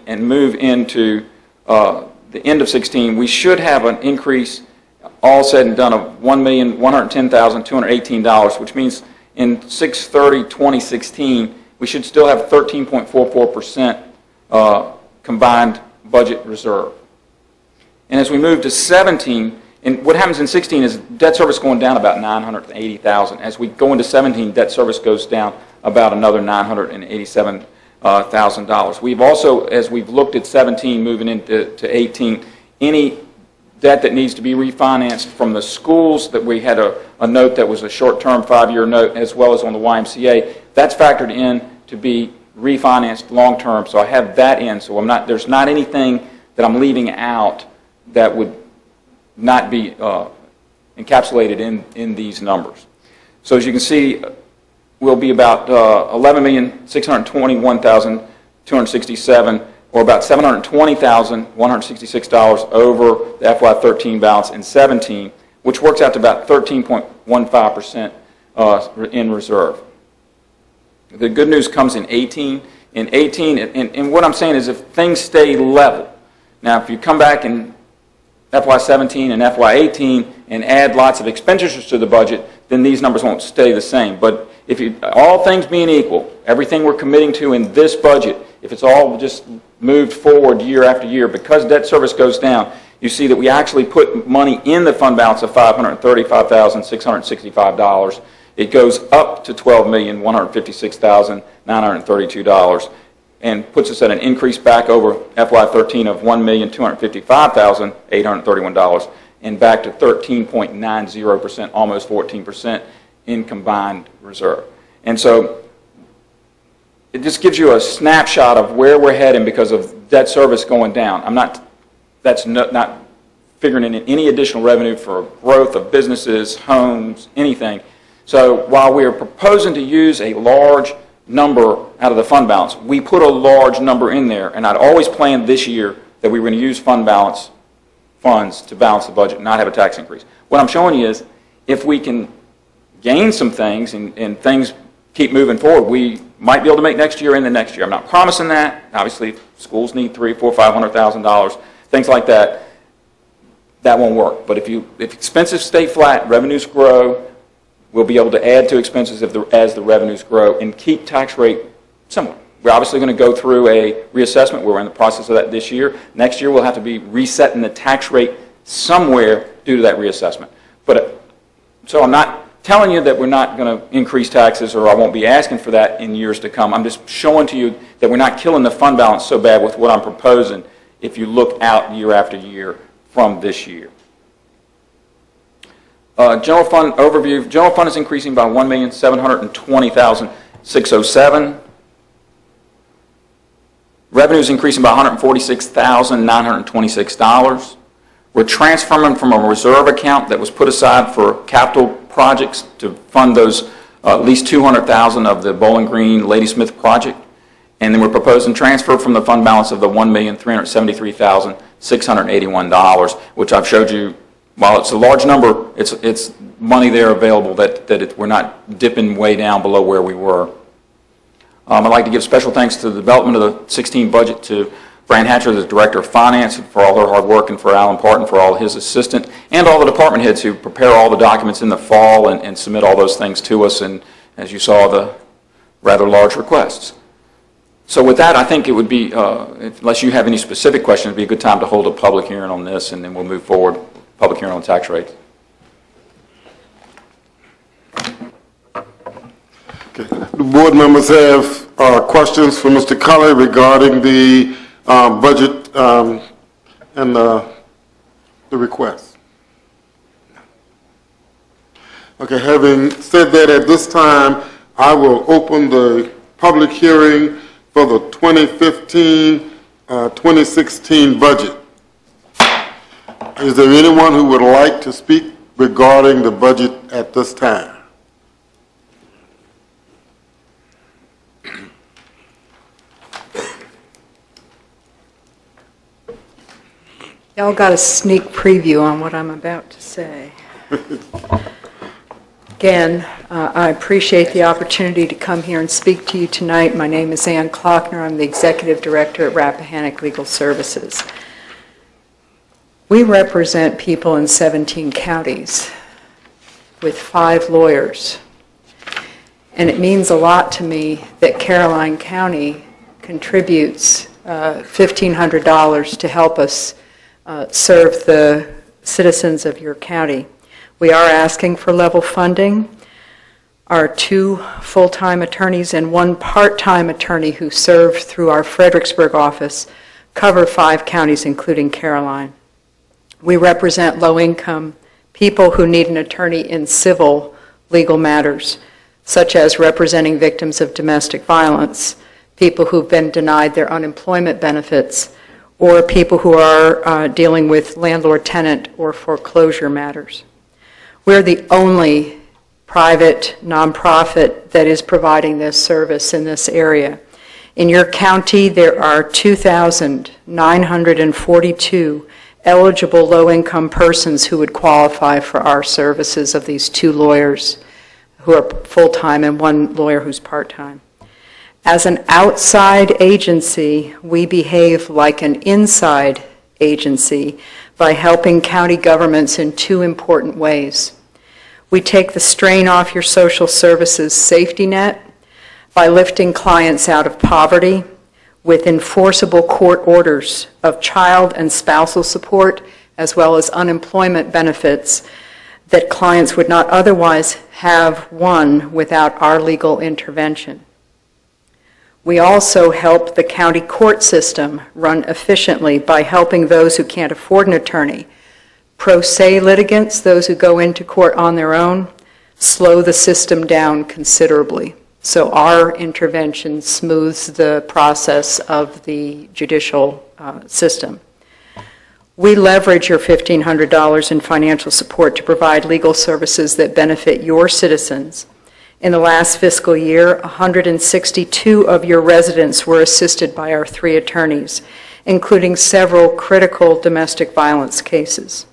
and move into the end of 16, we should have an increase, all said and done, of $1,110,218, which means in 6/30/2016, we should still have 13.44% combined budget reserve. And as we move to 17, and what happens in 16 is debt service going down about $980,000. As we go into 17, debt service goes down about another $987,000. We've also, as we've looked at 17 moving into 18, any debt that needs to be refinanced from the schools, that we had a note that was a short-term 5-year note, as well as on the YMCA, that's factored in to be refinanced long-term. So I have that in. So there's not anything that I'm leaving out that would not be encapsulated in these numbers. So as you can see, we'll be about $11,621,267, or about $720,166 over the FY13 balance in 17, which works out to about 13.15% in reserve. The good news comes in 18. In 18, and what I'm saying is if things stay level, now if you come back in FY17 and FY18 and add lots of expenditures to the budget, then these numbers won't stay the same. But if all things being equal, everything we're committing to in this budget, if it's all just moved forward year after year, because debt service goes down, you see that we actually put money in the fund balance of $535,665. It goes up to $12,156,932 and puts us at an increase back over FY13 of $1,255,831 and back to 13.90%, almost 14% in combined reserve. And so it just gives you a snapshot of where we're heading because of debt service going down. That's not figuring in any additional revenue for growth of businesses, homes, anything. So while we are proposing to use a large number out of the fund balance, we put a large number in there, and I'd always planned this year that we were going to use funds to balance the budget, not have a tax increase. What I'm showing you is if we can gain some things and things keep moving forward, we might be able to make next year and the next year. I'm not promising that. Obviously, if schools need $300,000, $400,000, $500,000, things like that, that won't work. But if expenses stay flat, revenues grow, we'll be able to add to expenses as the revenues grow and keep tax rate similar. We're obviously going to go through a reassessment. We're in the process of that this year. Next year, we'll have to be resetting the tax rate somewhere due to that reassessment. So I'm not telling you that we're not going to increase taxes, or I won't be asking for that in years to come. I'm just showing to you that we're not killing the fund balance so bad with what I'm proposing if you look out year after year from this year. General fund overview. General fund is increasing by $1,720,607. Revenue is increasing by $146,926. We're transferring from a reserve account that was put aside for capital projects to fund those at least $200,000 of the Bowling Green Ladysmith project. And then we're proposing transfer from the fund balance of the $1,373,681, which I've showed you. While it's a large number, it's money there available that we're not dipping way down below where we were. I'd like to give special thanks to the development of the 16 budget to Fran Hatcher, the Director of Finance, for all her hard work, and for Alan Parton for all his assistant, and all the department heads who prepare all the documents in the fall and submit all those things to us, and as you saw, the rather large requests. So with that, I think it would be, unless you have any specific questions, it would be a good time to hold a public hearing on this, and then we'll move forward. Public hearing on tax rates. Okay. The board members have questions for Mr. Cully regarding the budget and the request. Okay, having said that, at this time, I will open the public hearing for the 2015-2016 budget. Is there anyone who would like to speak regarding the budget at this time? Y'all got a sneak preview on what I'm about to say. Again, I appreciate the opportunity to come here and speak to you tonight. My name is Ann Klockner. I'm the Executive Director at Rappahannock Legal Services. We represent people in 17 counties with 5 lawyers. And it means a lot to me that Caroline County contributes $1,500 to help us serve the citizens of your county. We are asking for level funding. Our 2 full-time attorneys and 1 part-time attorney who serve through our Fredericksburg office cover 5 counties, including Caroline. We represent low-income people who need an attorney in civil legal matters, such as representing victims of domestic violence, people who've been denied their unemployment benefits, or people who are dealing with landlord-tenant or foreclosure matters. We're the only private nonprofit that is providing this service in this area. In your county, there are 2,942 eligible low-income persons who would qualify for our services of these 2 lawyers who are full-time and 1 lawyer who's part-time. As an outside agency, we behave like an inside agency by helping county governments in 2 important ways. We take the strain off your social services safety net by lifting clients out of poverty with enforceable court orders of child and spousal support, as well as unemployment benefits that clients would not otherwise have won without our legal intervention. We also help the county court system run efficiently by helping those who can't afford an attorney, pro se litigants, those who go into court on their own, slow the system down considerably. So our intervention smooths the process of the judicial system. We leverage your $1,500 in financial support to provide legal services that benefit your citizens. In the last fiscal year, 162 of your residents were assisted by our 3 attorneys, including several critical domestic violence cases.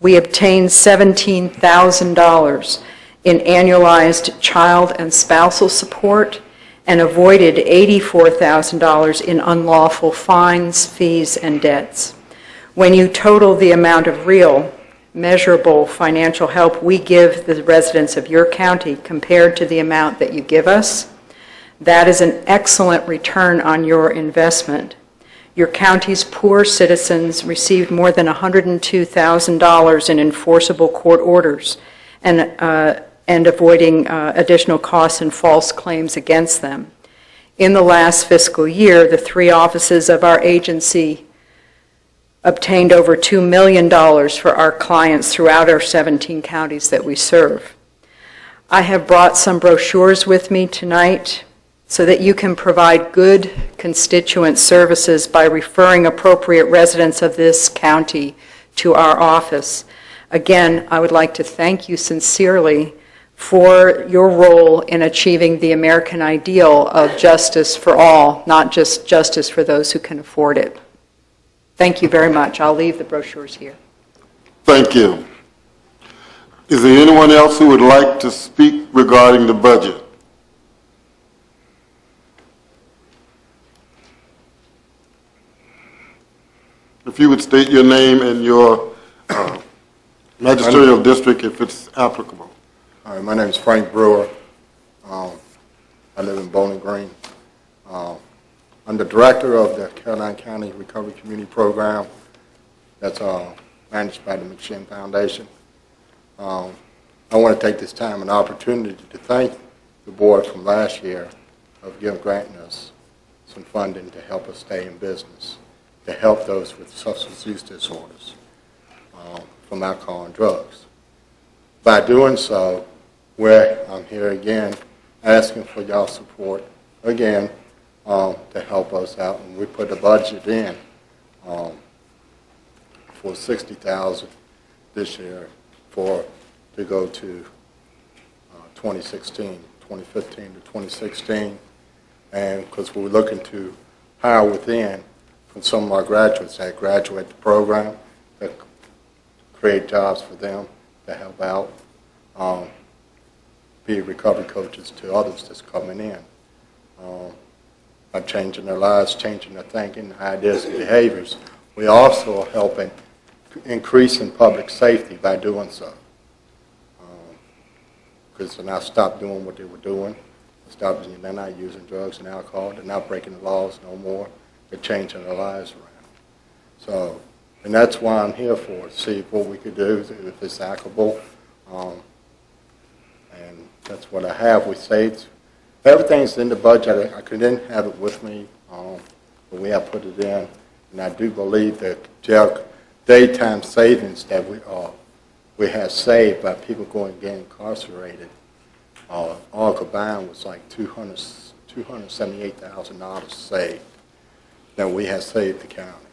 We obtained $17,000 in annualized child and spousal support and avoided $84,000 in unlawful fines, fees, and debts. When you total the amount of real, measurable financial help we give the residents of your county compared to the amount that you give us, that is an excellent return on your investment. Your county's poor citizens received more than $102,000 in enforceable court orders and avoiding additional costs and false claims against them. In the last fiscal year, the 3 offices of our agency obtained over $2 million for our clients throughout our 17 counties that we serve. I have brought some brochures with me tonight so that you can provide good constituent services by referring appropriate residents of this county to our office. Again, I would like to thank you sincerely for your role in achieving the American ideal of justice for all, not just justice for those who can afford it. Thank you very much. I'll leave the brochures here. Thank you. Is there anyone else who would like to speak regarding the budget? If you would state your name and your magisterial district, if it's applicable. All right, my name is Frank Brewer. I live in Bowling Green. I'm the director of the Caroline County Recovery Community Program that's managed by the McShin Foundation. I want to take this time and opportunity to thank the board from last year of granting us some funding to help us stay in business, to help those with substance use disorders from alcohol and drugs. By doing so, I'm here again asking for y'all's support again to help us out, and we put a budget in for $60,000 this year to go to 2015 to 2016, and because we're looking to hire within from some of our graduates that graduate the program, that create jobs for them to help out. be recovery coaches to others that's coming in. By changing their lives, changing their thinking, ideas, and behaviors. We also are helping increase in public safety by doing so. Because they're not stopped doing what they were doing. They're not using drugs and alcohol. They're not breaking the laws no more. They're changing their lives around. So, and that's why I'm here for, to see what we could do, if it's applicable. And that's what I have. We saved. Everything's in the budget. I couldn't have it with me, but we have put it in. And I do believe that jail daytime savings that we have saved by people going and getting incarcerated, all combined was like $278,000 saved that we have saved the county.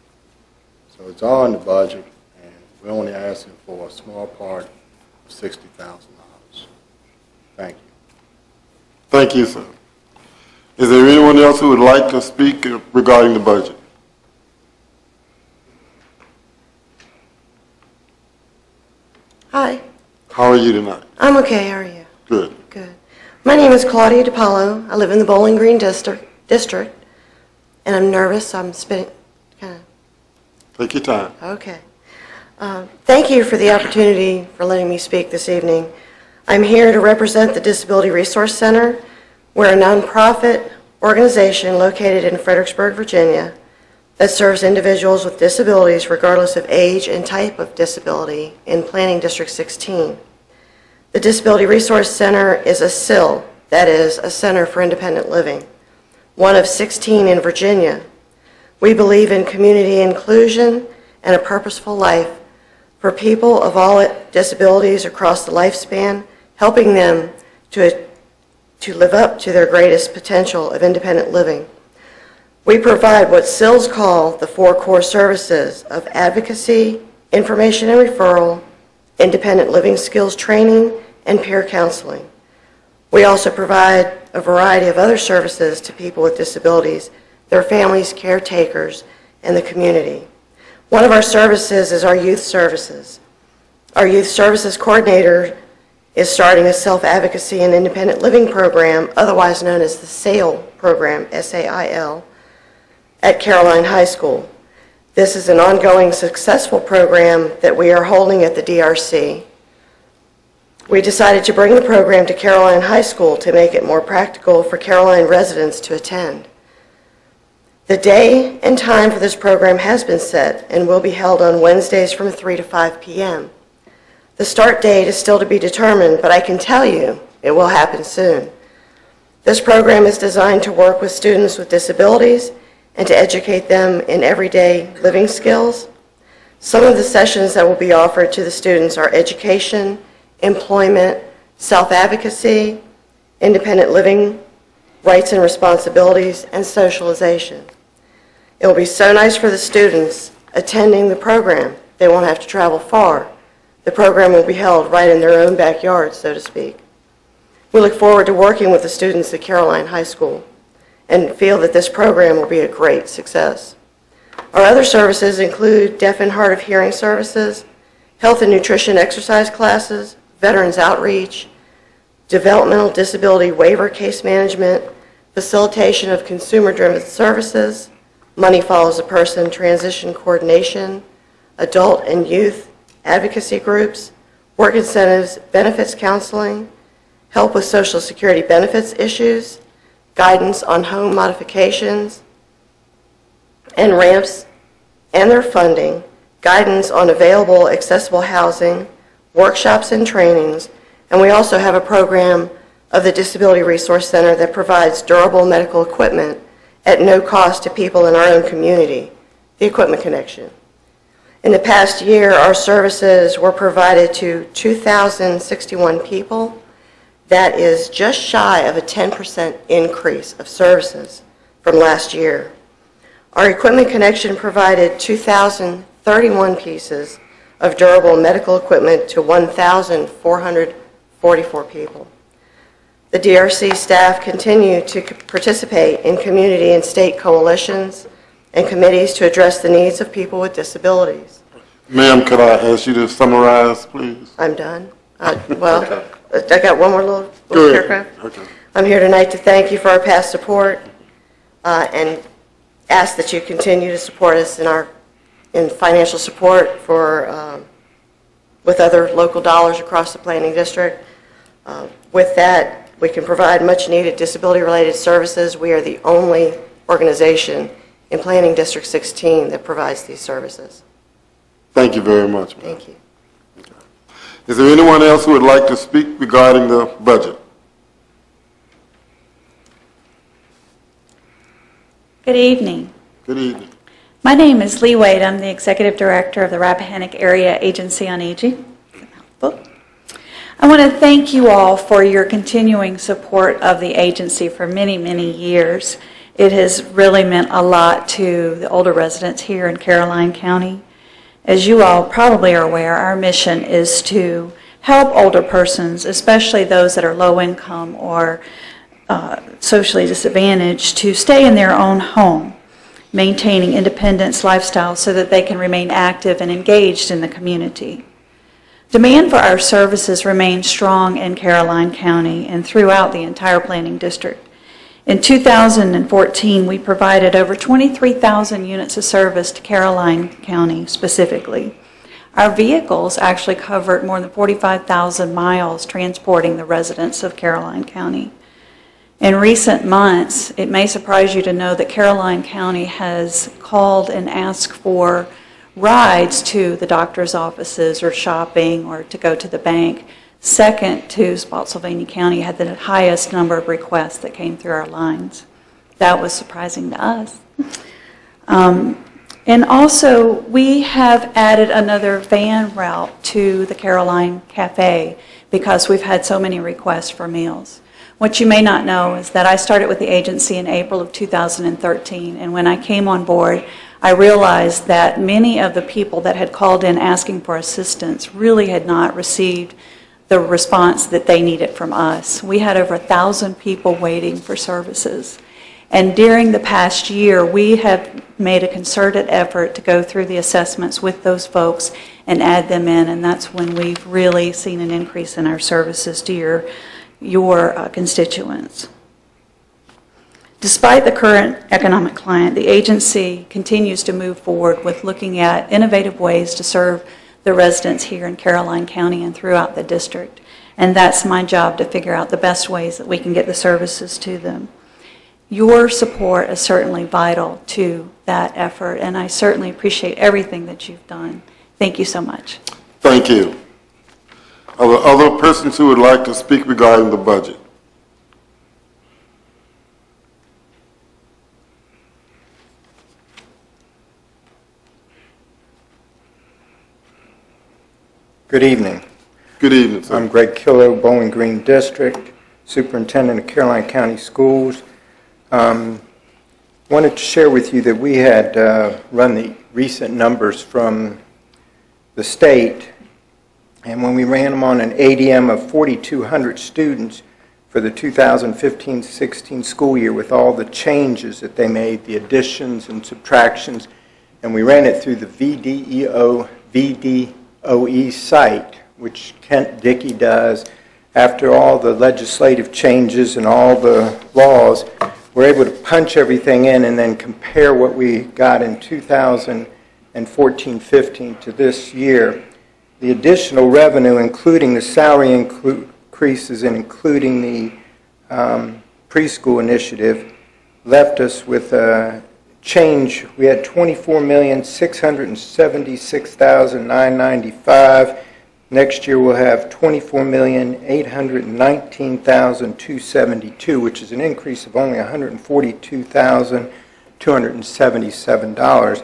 So it's all in the budget, and we're only asking for a small part of $60,000. Thank you. Thank you, sir. Is there anyone else who would like to speak regarding the budget? Hi. How are you tonight? I'm okay. How are you? Good. Good. My name is Claudia DiPaolo. I live in the Bowling Green district, and I'm nervous. I'm spinning. Kind of. Take your time. Okay. Thank you for the opportunity for letting me speak this evening. I'm here to represent the Disability Resource Center. We're a nonprofit organization located in Fredericksburg, Virginia, that serves individuals with disabilities regardless of age and type of disability in Planning District 16. The Disability Resource Center is a CIL, that is, a Center for Independent Living, one of 16 in Virginia. We believe in community inclusion and a purposeful life for people of all disabilities across the lifespan, helping them to live up to their greatest potential of independent living. We provide what CILs call the 4 core services of advocacy, information and referral, independent living skills training, and peer counseling. We also provide a variety of other services to people with disabilities, their families, caretakers, and the community. One of our services is our youth services. Our youth services coordinator is starting a self-advocacy and independent living program, otherwise known as the SAIL program, S-A-I-L, at Caroline High School. This is an ongoing successful program that we are holding at the DRC. We decided to bring the program to Caroline High School to make it more practical for Caroline residents to attend. The day and time for this program has been set and will be held on Wednesdays from 3 to 5 p.m. The start date is still to be determined, but I can tell you it will happen soon. This program is designed to work with students with disabilities and to educate them in everyday living skills. Some of the sessions that will be offered to the students are education, employment, self-advocacy, independent living, rights and responsibilities, and socialization. It will be so nice for the students attending the program. They won't have to travel far. The program will be held right in their own backyard, so to speak. We look forward to working with the students at Caroline High School and feel that this program will be a great success. Our other services include deaf and hard of hearing services, health and nutrition exercise classes, veterans outreach, developmental disability waiver case management, facilitation of consumer-driven services, money follows a person transition coordination, adult and youth advocacy groups, work incentives, benefits counseling, help with Social Security benefits issues, guidance on home modifications and ramps and their funding, guidance on available accessible housing, workshops and trainings, and we also have a program of the Disability Resource Center that provides durable medical equipment at no cost to people in our own community, the Equipment Connection. In the past year, our services were provided to 2,061 people. That is just shy of a 10% increase of services from last year. Our Equipment Connection provided 2,031 pieces of durable medical equipment to 1,444 people. The DRC staff continue to participate in community and state coalitions and committees to address the needs of people with disabilities. Ma'am, could I ask you to summarize, please? I'm done. Well, I got one more little Go ahead. paragraph. Okay. I'm here tonight to thank you for our past support and ask that you continue to support us in financial support for with other local dollars across the planning district. With that, we can provide much-needed disability-related services. We are the only organization in Planning District 16 that provides these services. Thank you very much, ma'am. Thank you. Is there anyone else who would like to speak regarding the budget? Good evening. Good evening. My name is Lee Wade. I'm the Executive Director of the Rappahannock Area Agency on Aging. I want to thank you all for your continuing support of the agency for many, many years. It has really meant a lot to the older residents here in Caroline County. As you all probably are aware, our mission is to help older persons, especially those that are low income or socially disadvantaged, to stay in their own home, maintaining independence lifestyles so that they can remain active and engaged in the community. Demand for our services remains strong in Caroline County and throughout the entire planning district. In 2014, we provided over 23,000 units of service to Caroline County specifically. Our vehicles actually covered more than 45,000 miles transporting the residents of Caroline County. In recent months, it may surprise you to know that Caroline County has called and asked for rides to the doctor's offices or shopping or to go to the bank. Second to Spotsylvania County had the highest number of requests that came through our lines. That was surprising to us. And also, we have added another van route to the Caroline Cafe because we've had so many requests for meals. What you may not know is that I started with the agency in April of 2013, and when I came on board, I realized that many of the people that had called in asking for assistance really had not received the response that they needed from us. We had over 1,000 people waiting for services. And during the past year, we have made a concerted effort to go through the assessments with those folks and add them in, and that's when we've really seen an increase in our services to your constituents. Despite the current economic climate, the agency continues to move forward with looking at innovative ways to serve the residents here in Caroline County and throughout the district. And that's my job, to figure out the best ways that we can get the services to them. Your support is certainly vital to that effort, and I certainly appreciate everything that you've done. Thank you so much. Thank you. Are there other persons who would like to speak regarding the budget? Good evening. Good evening, sir. I'm Greg Killow, Bowling Green District, Superintendent of Caroline County Schools. Wanted to share with you that we had run the recent numbers from the state, and when we ran them on an ADM of 4,200 students for the 2015-16 school year with all the changes that they made, the additions and subtractions, and we ran it through the VDOE site, which Kent Dickey does. After all the legislative changes and all the laws, we're able to punch everything in and then compare what we got in 2014-15 to this year. The additional revenue, including the salary increases and including the preschool initiative, left us with a change. We had $24,676,995. Next year we'll have $24,819,272, which is an increase of only $142,277.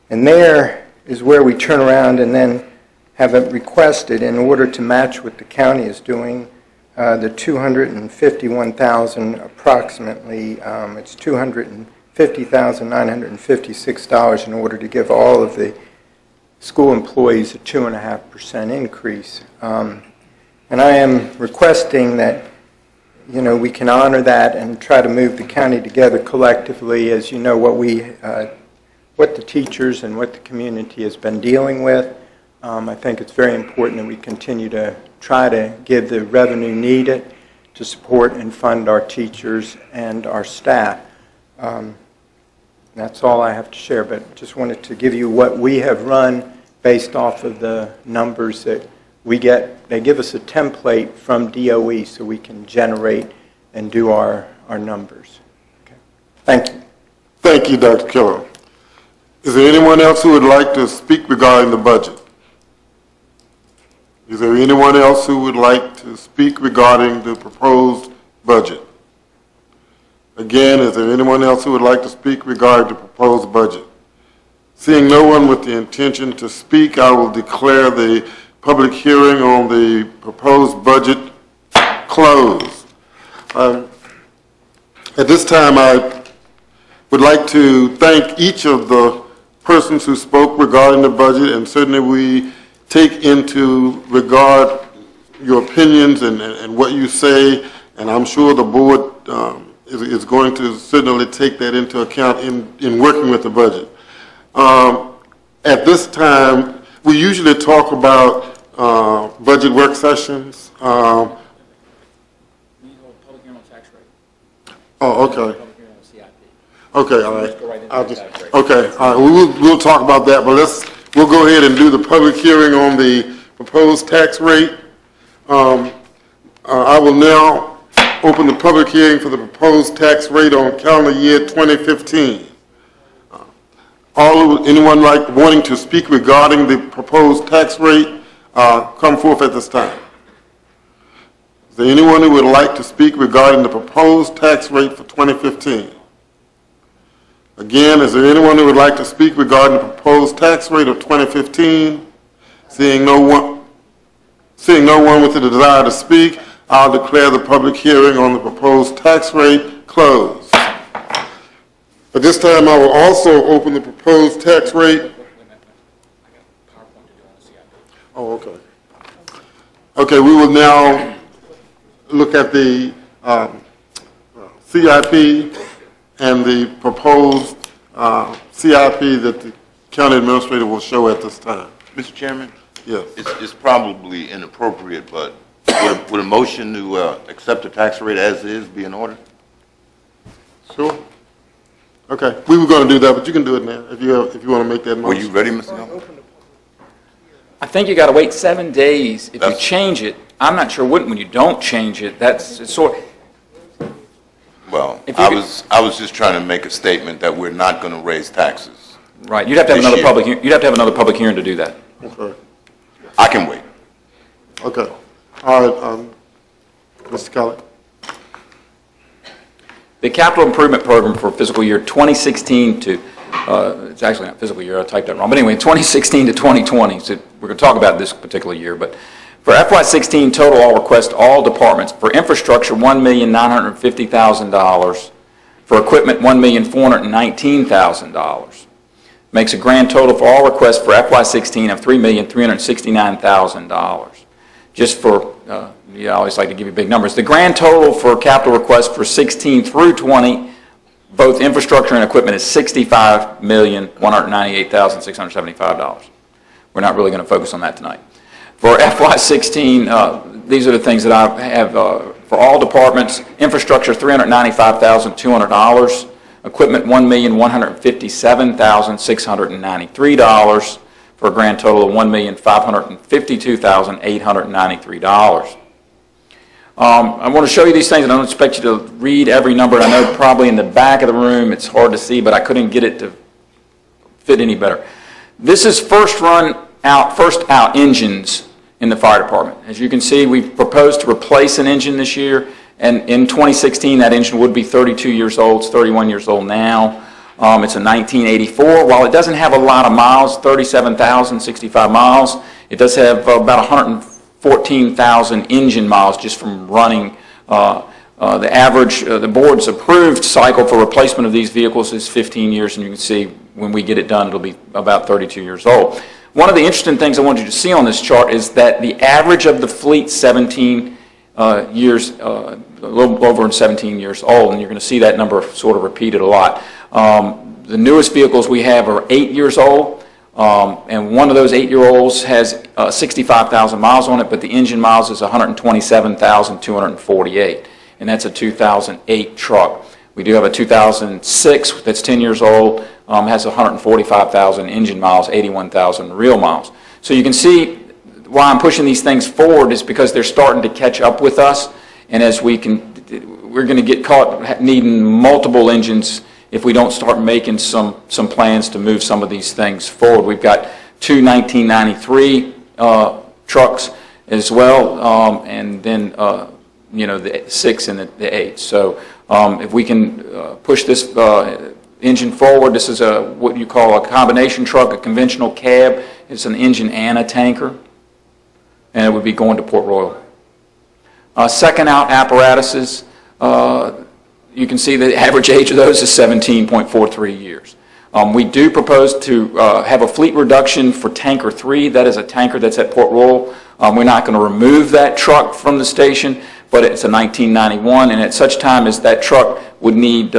And there is where we turn around and then have it requested, in order to match what the county is doing, the $251,000 approximately. It's $250,956 in order to give all of the school employees a 2.5% increase. And I am requesting that, we can honor that and try to move the county together collectively. As you know, what the teachers and what the community has been dealing with. I think it's very important that we continue to try to give the revenue needed to support and fund our teachers and our staff. That's all I have to share, but just wanted to give you what we have run based off of the numbers that we get. They give us a template from DOE so we can generate and do our numbers. Okay. Thank you. Thank you, Dr. Keller. Is there anyone else who would like to speak regarding the budget? Is there anyone else who would like to speak regarding the proposed budget? Again, is there anyone else who would like to speak regarding the proposed budget? Seeing no one with the intention to speak, I will declare the public hearing on the proposed budget closed. At this time, I would like to thank each of the persons who spoke regarding the budget, and certainly we take into regard your opinions and what you say, and I'm sure the board is going to certainly take that into account in working with the budget. At this time, we usually talk about budget work sessions. Public hearing on tax rate. Oh, okay. Public hearing on CIP. Okay, all right. Go right into I'll the just, tax rate. okay, all right. We'll talk about that, but we'll go ahead and do the public hearing on the proposed tax rate. I will now open the public hearing for the proposed tax rate on calendar year 2015. Anyone wanting to speak regarding the proposed tax rate, come forth at this time. Is there anyone who would like to speak regarding the proposed tax rate for 2015? Again, is there anyone who would like to speak regarding the proposed tax rate of 2015? Seeing no one with the desire to speak, I'll declare the public hearing on the proposed tax rate closed. At this time, I will also open the proposed tax rate. Oh, okay. Okay, we will now look at the CIP and the proposed CIP that the county administrator will show at this time. Mr. Chairman? Yes. It's probably inappropriate, but would a motion to accept the tax rate as is be in order? Sure. Okay, we were going to do that, but you can do it now if you want to make that motion. Were you ready, Mr. Nelson? I think you got to wait 7 days. If you That's- change it, I'm not sure when you don't change it, it's sort. Well, If you I was just trying to make a statement that we're not going to raise taxes. Right, you'd have to have This another year. public, you'd have to have another public hearing to do that. Okay. I can wait. Okay. All right, Mr. Kelly. The capital improvement program for fiscal year 2016 to, it's actually not fiscal year, I typed that wrong, but anyway, 2016 to 2020, so we're going to talk about this particular year, but for FY16, total all requests, all departments, for infrastructure, $1,950,000, for equipment, $1,419,000. Makes a grand total for all requests for FY16 of $3,369,000. Just for, I always like to give you big numbers. The grand total for capital requests for 16 through 20, both infrastructure and equipment, is $65,198,675. We're not really going to focus on that tonight. For FY16, these are the things that I have for all departments. Infrastructure, $395,200. Equipment, $1,157,693, for a grand total of $1,552,893. I want to show you these things, and I don't expect you to read every number. I know probably in the back of the room it's hard to see, but I couldn't get it to fit any better. This is first out engines in the fire department. As you can see, we've proposed to replace an engine this year, and in 2016 that engine would be 32 years old. It's 31 years old now. It's a 1984. While it doesn't have a lot of miles, 37,065 miles, it does have about 114,000 engine miles just from running. The average, the board's approved cycle for replacement of these vehicles is 15 years, and you can see when we get it done, it'll be about 32 years old. One of the interesting things I want you to see on this chart is that the average of the fleet, 17 years, a little over 17 years old, and you're going to see that number sort of repeated a lot. The newest vehicles we have are 8 years old. And one of those 8-year-olds has 65,000 miles on it, but the engine miles is 127,248, and that's a 2008 truck. We do have a 2006 that's 10 years old, has 145,000 engine miles, 81,000 real miles. So you can see why I'm pushing these things forward is because they're starting to catch up with us, and as we're going to get caught needing multiple engines if we don't start making some plans to move some of these things forward. We've got two 1993 trucks as well, and then the 6 and the 8. So if we can push this engine forward, this is what you call a combination truck, a conventional cab. It's an engine and a tanker, and it would be going to Port Royal. Second out apparatuses. You can see the average age of those is 17.43 years. We do propose to have a fleet reduction for Tanker 3. That is a tanker that's at Port Royal. We're not going to remove that truck from the station, but it's a 1991, and at such time as that truck would need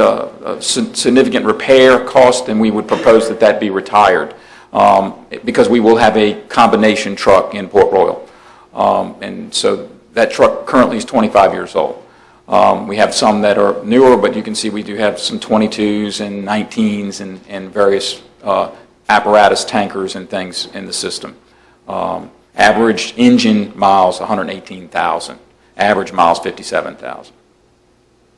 significant repair cost, then we would propose that that be retired because we will have a combination truck in Port Royal. And so that truck currently is 25 years old. We have some that are newer, but you can see we do have some 22s and 19s and various apparatus tankers and things in the system. Average engine miles, 118,000. Average miles, 57,000.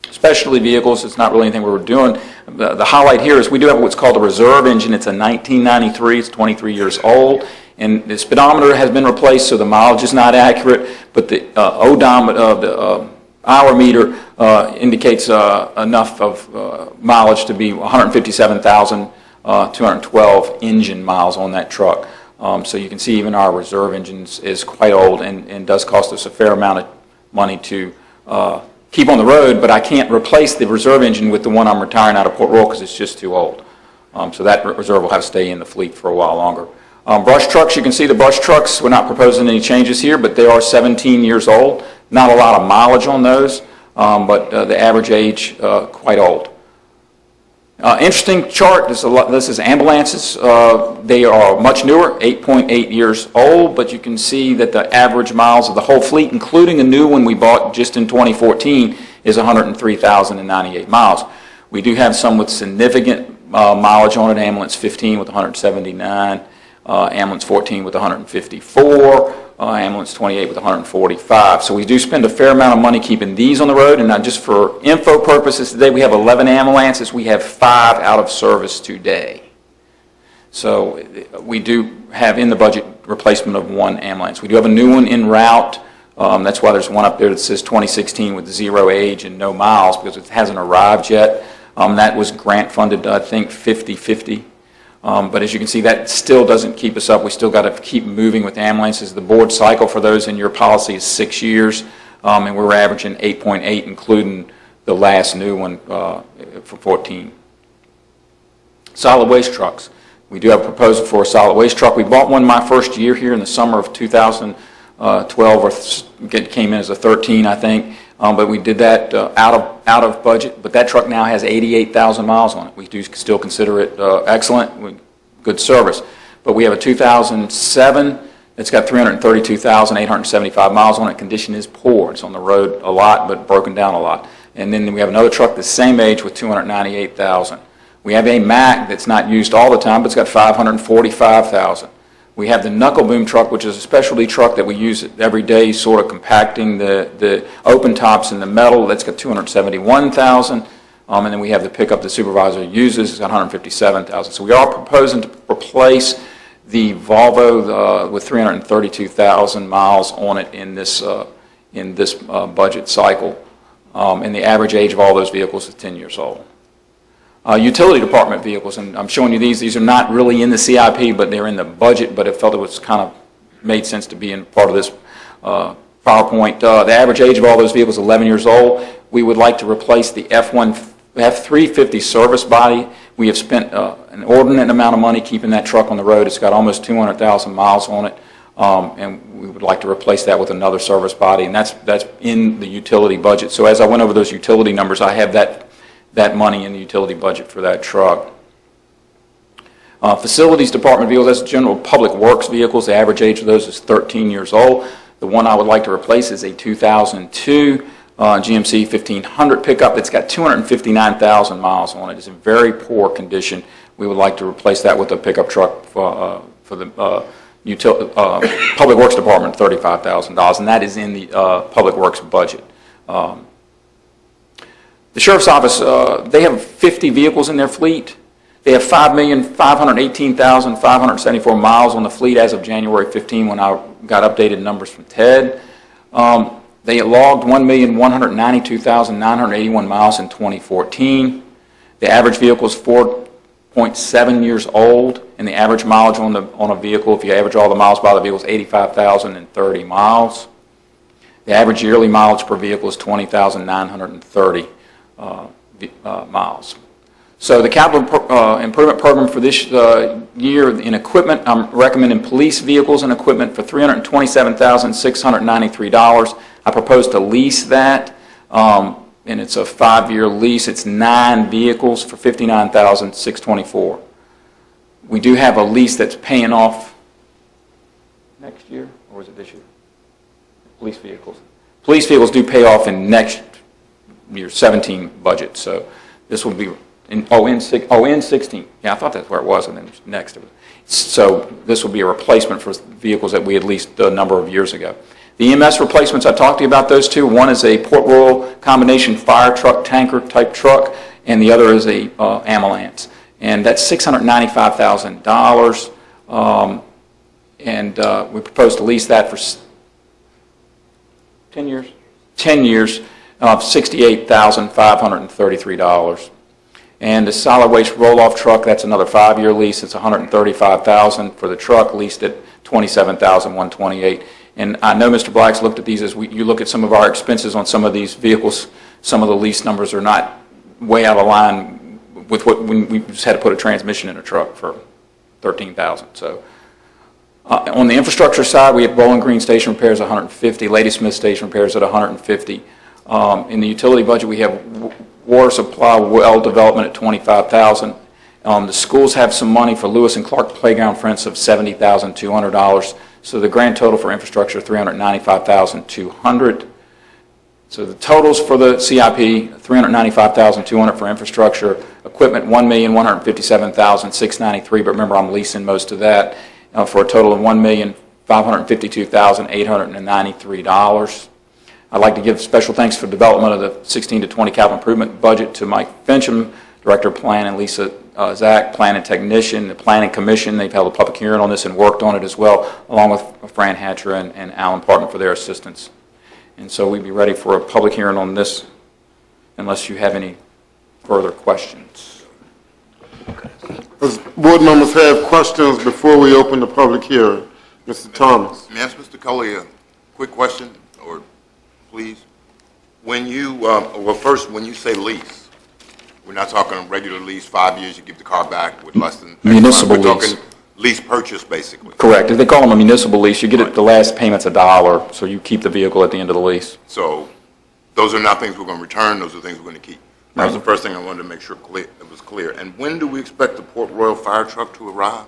Specialty vehicles, it's not really anything we were doing. The highlight here is we do have what's called a reserve engine. It's a 1993. It's 23 years old. And the speedometer has been replaced, so the mileage is not accurate, but the odometer, the hour meter indicates enough of mileage to be 157,212 engine miles on that truck. So you can see even our reserve engines is quite old and does cost us a fair amount of money to keep on the road, but I can't replace the reserve engine with the one I'm retiring out of Port Royal because it's just too old. So that reserve will have to stay in the fleet for a while longer. Brush trucks, you can see the brush trucks, we're not proposing any changes here, but they are 17 years old. Not a lot of mileage on those, but the average age, quite old. Interesting chart, this is ambulances. They are much newer, 8.8 years old, but you can see that the average miles of the whole fleet, including a new one we bought just in 2014, is 103,098 miles. We do have some with significant mileage on it, ambulance 15 with 179, ambulance 14 with 154, ambulance 28 with 145. So we do spend a fair amount of money keeping these on the road, and not just for info purposes. Today we have 11 ambulances. We have 5 out of service today. So we do have in the budget replacement of 1 ambulance. We do have a new one en route. That's why there's one up there that says 2016 with 0 age and no miles, because it hasn't arrived yet. That was grant funded, I think, 50-50. But as you can see, that still doesn't keep us up. We still got to keep moving with ambulances. The board cycle for those in your policy is 6 years, and we're averaging 8.8, including the last new one for 14. Solid waste trucks. We do have a proposal for a solid waste truck. We bought one my first year here in the summer of 2012, or it came in as a 13, I think. But we did that out of budget. But that truck now has 88,000 miles on it. We do still consider it excellent, good service. But we have a 2007 that's got 332,875 miles on it. Condition is poor. It's on the road a lot, but broken down a lot. And then we have another truck the same age with 298,000. We have a Mack that's not used all the time, but it's got 545,000. We have the knuckle boom truck, which is a specialty truck that we use every day, sort of compacting the open tops in the metal. That's got 271,000. And then we have the pickup the supervisor uses. It's got 157,000. So we are proposing to replace the Volvo with 332,000 miles on it in this budget cycle. And the average age of all those vehicles is 10 years old. Utility department vehicles, and I'm showing you these. These are not really in the CIP, but they're in the budget, but it felt it was kind of made sense to be in part of this PowerPoint. The average age of all those vehicles is 11 years old. We would like to replace the F350 service body. We have spent an inordinate amount of money keeping that truck on the road. It's got almost 200,000 miles on it, and we would like to replace that with another service body, and that's in the utility budget. So as I went over those utility numbers, I have that money in the utility budget for that truck. Facilities Department vehicles, that's general public works vehicles. The average age of those is 13 years old. The one I would like to replace is a 2002 GMC 1500 pickup. It's got 259,000 miles on it. It's in very poor condition. We would like to replace that with a pickup truck for the Public Works Department, $35,000, and that is in the Public Works budget. The Sheriff's Office, they have 50 vehicles in their fleet. They have 5,518,574 miles on the fleet as of January 15 when I got updated numbers from Ted. They logged 1,192,981 miles in 2014. The average vehicle is 4.7 years old, and the average mileage on a vehicle, if you average all the miles by the vehicle, is 85,030 miles. The average yearly mileage per vehicle is 20,930 miles. So the capital improvement program for this year in equipment, I'm recommending police vehicles and equipment for $327,693. I propose to lease that, and it's a 5-year lease. It's 9 vehicles for $59,624. We do have a lease that's paying off next year, or is it this year? Police vehicles. Police vehicles do pay off in next year's 17 budget, so this will be in 16. Yeah, I thought that's where it was, and then next. So this will be a replacement for vehicles that we had leased a number of years ago. The EMS replacements, I talked to you about those two. One is a Port Royal combination fire truck, tanker type truck, and the other is a ambulance. And that's $695,000. We propose to lease that for 10 years? 10 years, $68,533. And the solid waste roll-off truck, that's another 5-year lease. It's $135,000 for the truck, leased at $27,128. And I know Mr. Black's looked at these as you look at some of our expenses on some of these vehicles. Some of the lease numbers are not way out of line with what we just had to put a transmission in a truck for $13,000. So on the infrastructure side, we have Bowling Green Station repairs 150, Ladysmith Station repairs at 150. In the utility budget, we have water supply well development at $25,000. The schools have some money for Lewis and Clark Playground, for instance, of $70,200. So the grand total for infrastructure, $395,200. So the totals for the CIP, $395,200 for infrastructure, equipment $1,157,693. But remember, I'm leasing most of that for a total of $1,552,893. I'd like to give special thanks for development of the 16 to 20 capital improvement budget to Mike Fincham, Director of Plan, and Lisa Zach, Plan and Technician, the Planning Commission. They've held a public hearing on this and worked on it as well, along with Fran Hatcher and Alan Parton for their assistance. And so we'd be ready for a public hearing on this unless you have any further questions. Does board members have questions before we open the public hearing? Mr. Thomas. May I ask Mr. Cully a quick question, or please? When you, well, first, when you say lease, we're not talking a regular lease, 5 years, you give the car back with less than... Municipal lease. We're talking lease purchase, basically. Correct. If they call them a municipal lease, you get it, the last payment's $1, so you keep the vehicle at the end of the lease. So those are not things we're going to return, those are things we're going to keep. That was the first thing I wanted to make sure it was clear. And when do we expect the Port Royal fire truck to arrive?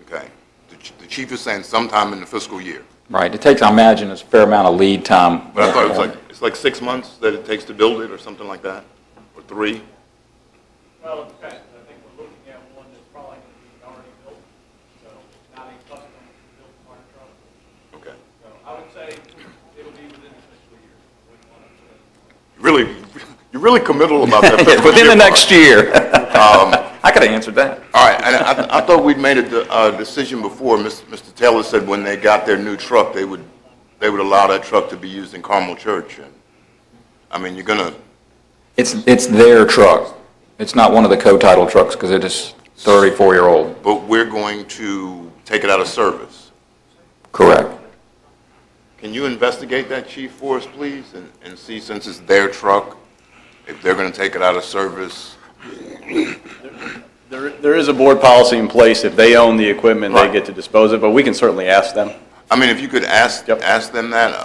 Okay. The chief is saying sometime in the fiscal year. Right. It takes, I imagine, a fair amount of lead time. But I thought it's like 6 months that it takes to build it or something like that? Or 3? Well, it depends. I think we're looking at one that's probably going to be already built, so it's not a custom-built fire truck. Okay. So I would say it'll be within the fiscal year. You're really committal about that. Within the next year. I could have answered that. All right, and I thought we'd made a decision before. Mr. Taylor said when they got their new truck, they would allow that truck to be used in Carmel Church. And I mean, you're gonna. It's their truck. It's not one of the co-title trucks because it is 34-year-old. But we're going to take it out of service. Correct. Can you investigate that, Chief, for us, please, and see, since it's their truck, if they're going to take it out of service? There is a board policy in place. If they own the equipment, they get to dispose of it, but we can certainly ask them. I mean, if you could ask them that,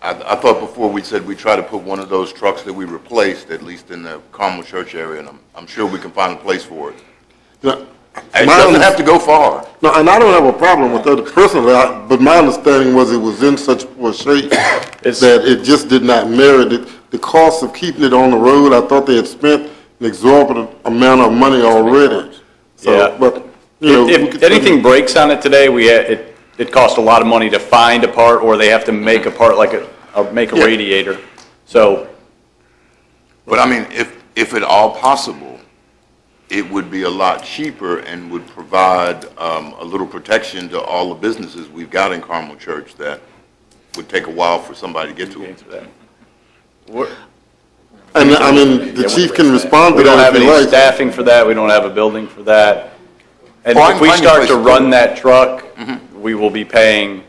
I I thought before we said we try to put one of those trucks that we replaced, at least in the Carmel Church area, and I'm sure we can find a place for it. Now, It doesn't have to go far. No, and I don't have a problem with that personally, but my understanding was it was in such poor shape that it just did not merit it. The cost of keeping it on the road, I thought they had spent an exorbitant amount of money already. So, Yeah. but, you know. If anything breaks on it today, it costs a lot of money to find a part, or they have to make a part like make a radiator. So. But I mean, if at all possible, it would be a lot cheaper and would provide a little protection to all the businesses we've got in Carmel Church that would take a while for somebody to get to them. And I mean, the chief can respond to We don't that have if he any likes. staffing for that, we don't have a building for that. And Well, if we find a start place to to run do it. that truck, we will be paying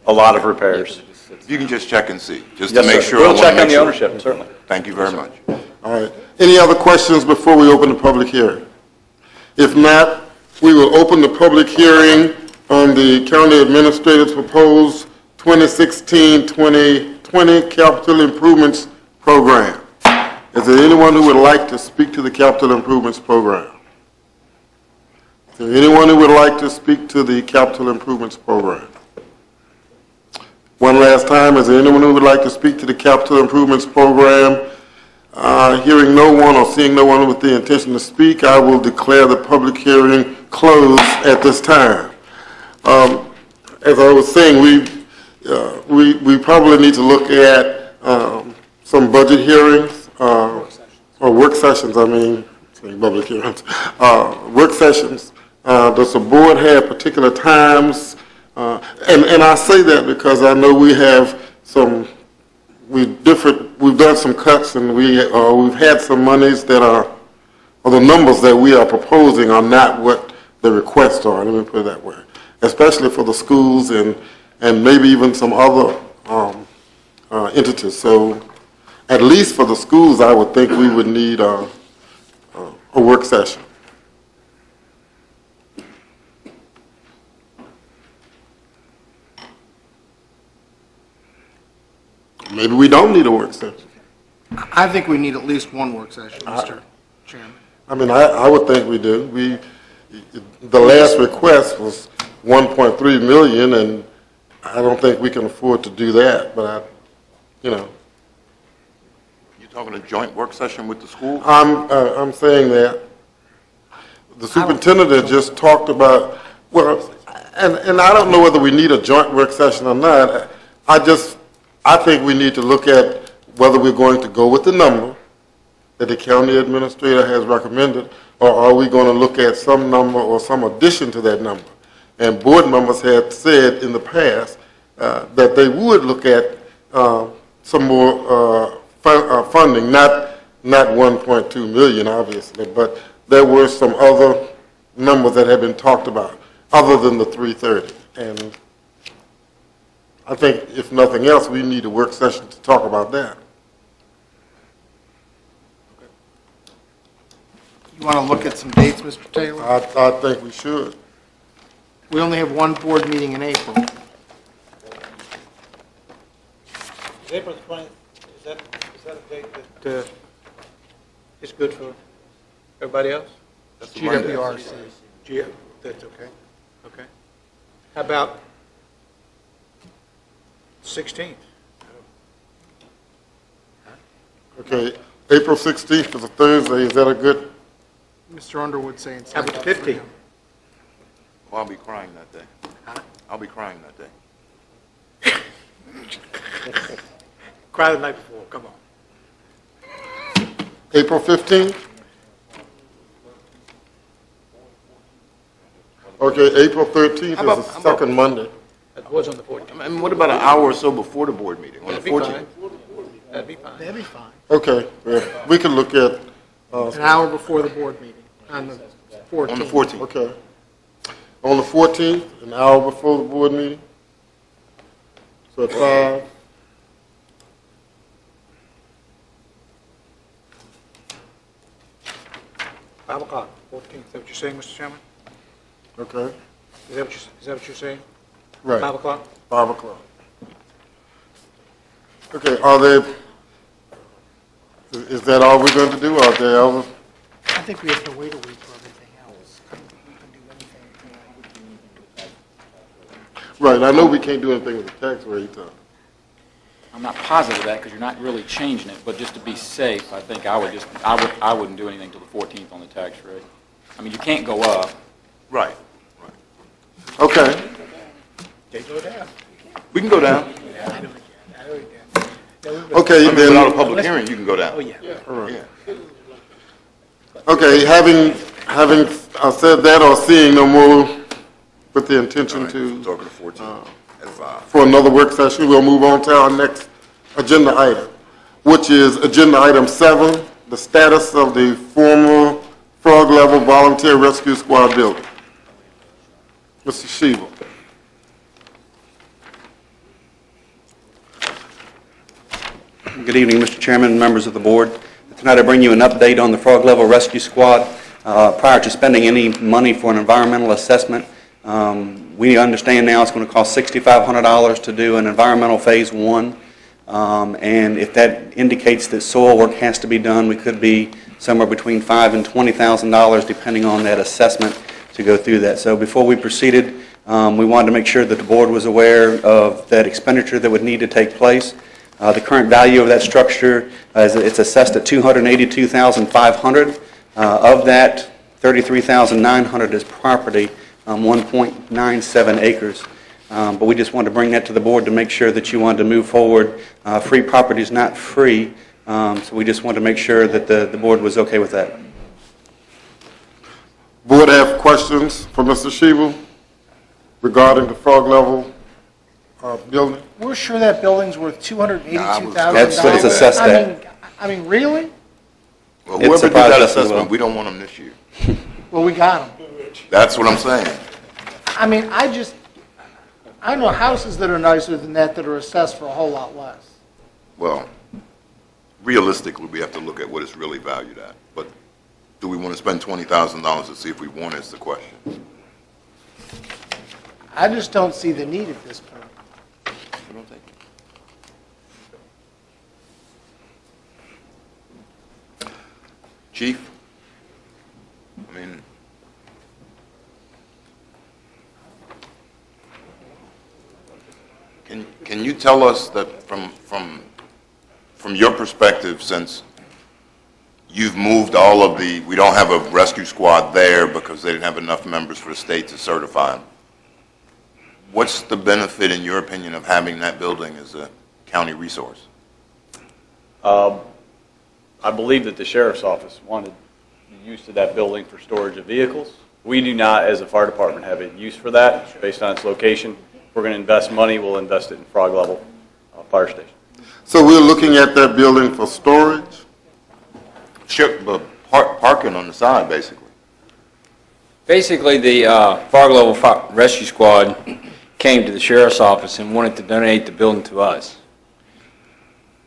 a lot of repairs. You can just check and see, just to Yes, make sir. sure. I We'll wanna check make on the sure. ownership, certainly. Thank you very much. All right. Any other questions before we open the public hearing? If not, we will open the public hearing on the county administrator's proposed 2016-2020 capital improvements program. Is there anyone who would like to speak to the capital improvements program? Is there anyone who would like to speak to the capital improvements program? One last time, is there anyone who would like to speak to the capital improvements program? Hearing no one or seeing no one with the intention to speak, I will declare the public hearing closed at this time. As I was saying, we probably need to look at some budget hearings, or work sessions, I mean, saying public hearings, work sessions. Does the board have particular times? And I say that because I know we have we've done some cuts, and we've had some monies that or the numbers that we are proposing are not what the requests are, let me put it that way, especially for the schools and maybe even some other entities. So at least for the schools, I would think we would need a work session. Maybe we don't need a work session. I think we need at least one work session, Mr. Chairman. I mean, I would think we do. The last request was 1.3 million, and I don't think we can afford to do that, but You're talking a joint work session with the school? I'm saying that the superintendent had just talked about, well, and I don't know whether we need a joint work session or not. I think we need to look at whether we're going to go with the number that the county administrator has recommended, or are we going to look at some number or some addition to that number? And board members had said in the past that they would look at some more funding, not 1.2 million, obviously, but there were some other numbers that had been talked about, other than the 330. And I think, if nothing else, we need a work session to talk about that. You want to look at some dates, Mr. Taylor? I think we should. We only have one board meeting in April. April 20th, is that a date that is good for everybody else? That's a Monday. GWRC. That's okay. Okay. How about 16th? Okay, April 16th is a Thursday. Is that a good? Mr. Underwood saying. How about the 15th? Well, I'll be crying that day. I'll be crying that day. Cry the night before, come on. April 15th? Okay, April 13th How about- is the second Monday. That was on the 14th. And what about an hour or so before the board meeting, on the That'd be 14th? fine. That'd be fine. That'd be fine. Okay, yeah, we can look at, An hour before the board meeting, on the 14th. On the 14th. okay. On the 14th, an hour before the board meeting? So at 5? Five o'clock, 14th, is that what you're saying, Mr. Chairman? Okay, Is that what you're saying? right. 5 o'clock? 5 o'clock. Okay, is that all we're going to do, or are there other? I think we have to wait a week for everything else. We can do anything. Right, I know we can't do anything with the tax rate. I'm not positive of that because you're not really changing it, but just to be safe, I think I wouldn't do anything till the 14th on the tax rate. I mean, you can't go up. Right. Okay, They go down. We can go down. okay, I mean, then. without a public hearing, you can go down. Oh, yeah. Yeah. Okay, having said that or seeing no more with the intention All right, to, talking to 14 at 5. for another work session, we'll move on to our next agenda item, which is agenda item 7, the status of the former Frog Level Volunteer Rescue Squad building. Mr. Sheba. Good evening, Mr. Chairman and members of the board. Tonight I bring you an update on the Frog Level Rescue Squad. Prior to spending any money for an environmental assessment, we understand now it's going to cost $6,500 to do an environmental phase 1. And if that indicates that soil work has to be done, we could be somewhere between $5,000 and $20,000 depending on that assessment to go through that. So before we proceeded, we wanted to make sure that the board was aware of that expenditure that would need to take place. The current value of that structure is it's assessed at $282,500. Of that, $33,900 is property, 1.97 acres. But we just wanted to bring that to the board to make sure that you wanted to move forward. Free property is not free, so we just wanted to make sure that the board was okay with that. Board have questions for Mr. Sheba regarding the Frog Level building? We're sure that building's worth $282,000. That's what it's assessed at. I mean, really? Well, It's whoever did surprised that us as well. assessment, we don't want them this year. Well, we got them. That's what I'm saying. I mean, I know houses that are nicer than that are assessed for a whole lot less. Well, realistically, we have to look at what it's really valued at. But do we want to spend $20,000 to see if we want it is the question. I just don't see the need at this point. I don't think. Chief? I mean, can you tell us that from your perspective, since you've moved all of we don't have a rescue squad there because they didn't have enough members for the state to certify them. What's the benefit, in your opinion, of having that building as a county resource? I believe that the sheriff's office wanted the use of that building for storage of vehicles. We do not, as a fire department, have a use for that based on its location. If we're going to invest money, we'll invest it in Frog Level Fire Station. So we're looking at that building for storage? Sure, but parking on the side, basically. Basically, the Frog Level Rescue Squad came to the sheriff's office and wanted to donate the building to us.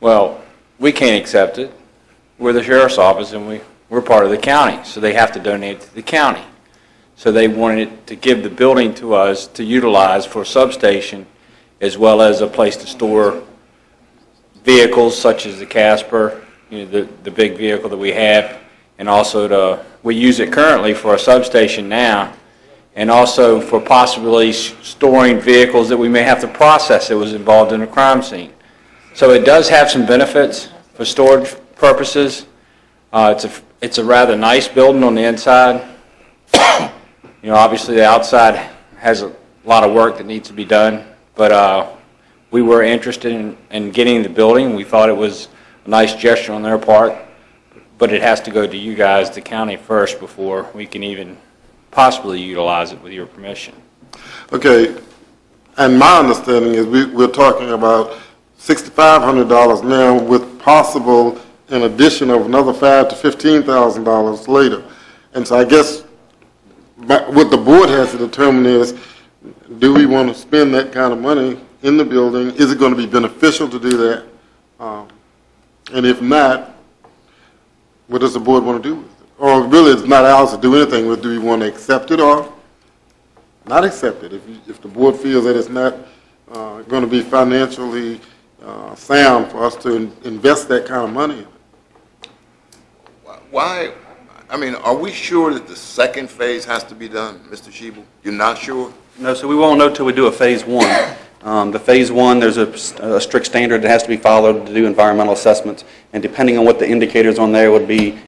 Well, we can't accept it. We're the sheriff's office and we're part of the county, so they have to donate it to the county. So they wanted to give the building to us to utilize for a substation as well as a place to store vehicles such as the Casper, you know, the big vehicle that we have, and also we use it currently for a substation now, and also for possibly storing vehicles that we may have to process that was involved in a crime scene. So it does have some benefits for storage purposes. It's a rather nice building on the inside. You know, obviously the outside has a lot of work that needs to be done, but we were interested in getting the building. We thought it was a nice gesture on their part, but it has to go to you guys, the county, first before we can even possibly utilize it with your permission. Okay, and my understanding is we're talking about $6,500 now with possible an addition of another $5,000 to $15,000 later. And so I guess what the board has to determine is, do we want to spend that kind of money in the building? Is it going to be beneficial to do that? And if not, what does the board want to do with it? Or really, it's not ours to do anything with. Do we want to accept it or not accept it? If the board feels that it's not going to be financially Sam for us to invest that kind of money in. Why, I mean, are we sure that the second phase has to be done, Mr. Shebel? You're not sure? No, so we won't know till we do a phase one. The phase one, there's a strict standard that has to be followed to do environmental assessments, and depending on what the indicators on there would be,